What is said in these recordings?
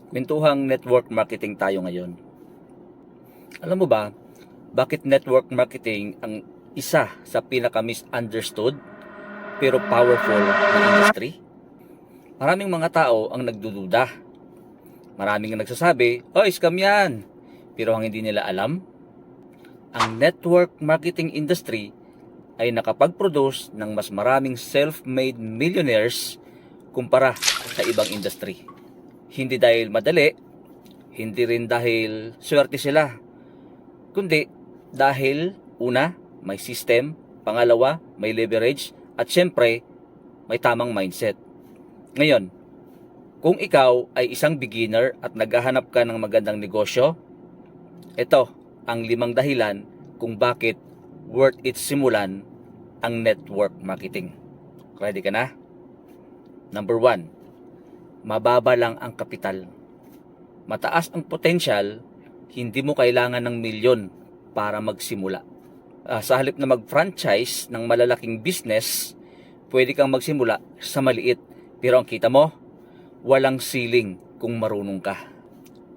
Kwentuhang network marketing tayo ngayon. Alam mo ba, bakit network marketing ang isa sa pinaka-misunderstood pero powerful na industry? Maraming mga tao ang nagdududa. Maraming ang nagsasabi, "Oh, scam yan." Pero ang hindi nila alam, ang network marketing industry ay nakapag-produce ng mas maraming self-made millionaires kumpara sa ibang industry. Hindi dahil madali, hindi rin dahil swerte sila, kundi dahil una, may system, pangalawa, may leverage, at syempre, may tamang mindset. Ngayon, kung ikaw ay isang beginner at naghahanap ka ng magandang negosyo, ito ang 5 dahilan kung bakit worth it simulan ang network marketing. Ready ka na? Number 1, mababa lang ang kapital. Mataas ang potential, hindi mo kailangan ng milyon para magsimula. Sa halip na mag-franchise ng malalaking business, pwede kang magsimula sa maliit. Pero ang kita mo, walang ceiling kung marunong ka.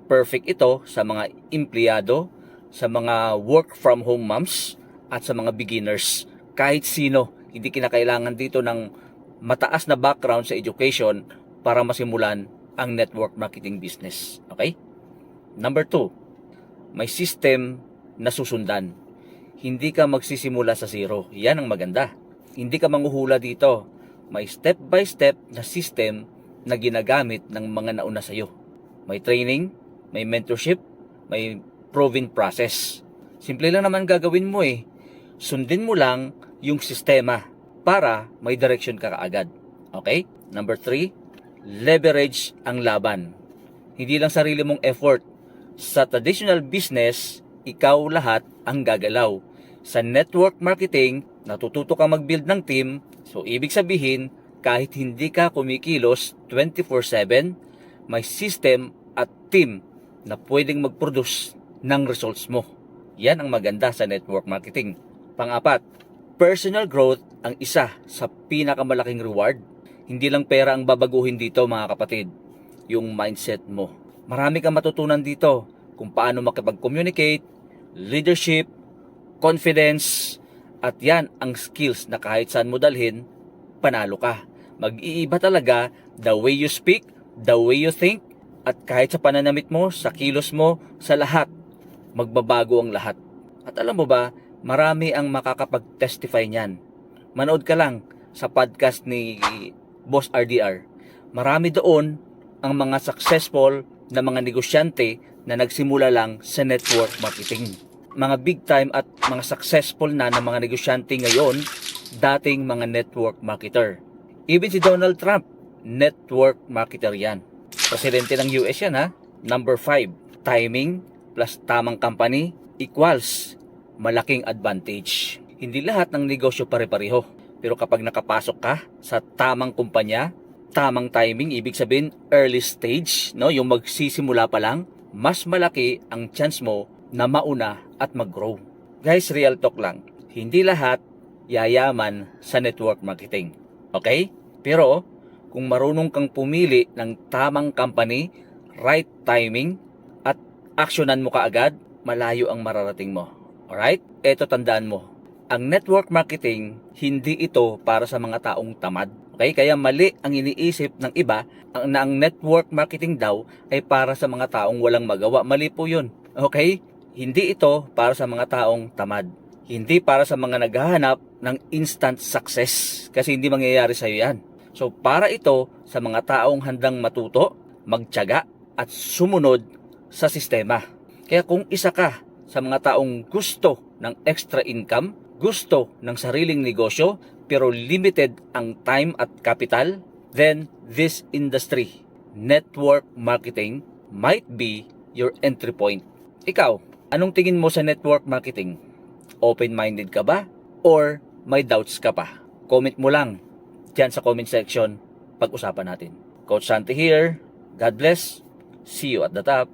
Perfect ito sa mga empleyado, sa mga work from home moms, at sa mga beginners. Kahit sino, hindi kinakailangan dito ng mataas na background sa education para masimulan ang network marketing business. Okay? Number 2, may system na susundan. Hindi ka magsisimula sa zero. Yan ang maganda. Hindi ka manghuhula dito. May step-by-step na system na ginagamit ng mga nauna sa'yo. May training, may mentorship, may proven process. Simple lang naman gagawin mo eh. Sundin mo lang yung sistema para may direction ka kaagad. Okay? Number 3, leverage ang laban. Hindi lang sarili mong effort. Sa traditional business, ikaw lahat ang gagalaw. Sa network marketing, natututo ka mag-build ng team. So, ibig sabihin, kahit hindi ka kumikilos 24/7, may system at team na pwedeng mag-produce ng results mo. Yan ang maganda sa network marketing. Pang-4, personal growth ang isa sa pinakamalaking reward. Hindi lang pera ang babaguhin dito mga kapatid, yung mindset mo. Marami kang matutunan dito kung paano makipag-communicate, leadership, confidence, at yan ang skills na kahit saan mo dalhin, panalo ka. Mag-iiba talaga the way you speak, the way you think, at kahit sa pananamit mo, sa kilos mo, sa lahat, magbabago ang lahat. At alam mo ba, marami ang makakapag-testify niyan. Manood ka lang sa podcast ni Boss RDR. Marami doon ang mga successful na mga negosyante na nagsimula lang sa network marketing. Mga big time at mga successful na mga negosyante ngayon, dating mga network marketer. Even si Donald Trump, network marketer yan. Presidente ng US yan ha. Number 5, timing plus tamang company equals malaking advantage. Hindi lahat ng negosyo pare-pareho. Pero kapag nakapasok ka sa tamang kumpanya, tamang timing, ibig sabihin early stage, no, yung magsisimula pa lang, mas malaki ang chance mo na mauna at mag-grow. Guys, real talk lang. Hindi lahat yayaman sa network marketing. Okay? Pero kung marunong kang pumili ng tamang company, right timing, at aksyonan mo kaagad, malayo ang mararating mo. Alright? Eto tandaan mo. Ang network marketing, hindi ito para sa mga taong tamad. Okay? Kaya mali ang iniisip ng iba na ang network marketing daw ay para sa mga taong walang magawa. Mali po yun. Okay? Hindi ito para sa mga taong tamad. Hindi para sa mga naghahanap ng instant success. Kasi hindi mangyayari sa'yo yan. So para ito sa mga taong handang matuto, magtiyaga at sumunod sa sistema. Kaya kung isa ka sa mga taong gusto ng extra income, gusto ng sariling negosyo, pero limited ang time at capital, then this industry, network marketing, might be your entry point. Ikaw, anong tingin mo sa network marketing? Open-minded ka ba? Or may doubts ka pa? Comment mo lang dyan sa comment section, pag-usapan natin. Coach Santi here. God bless. See you at the top.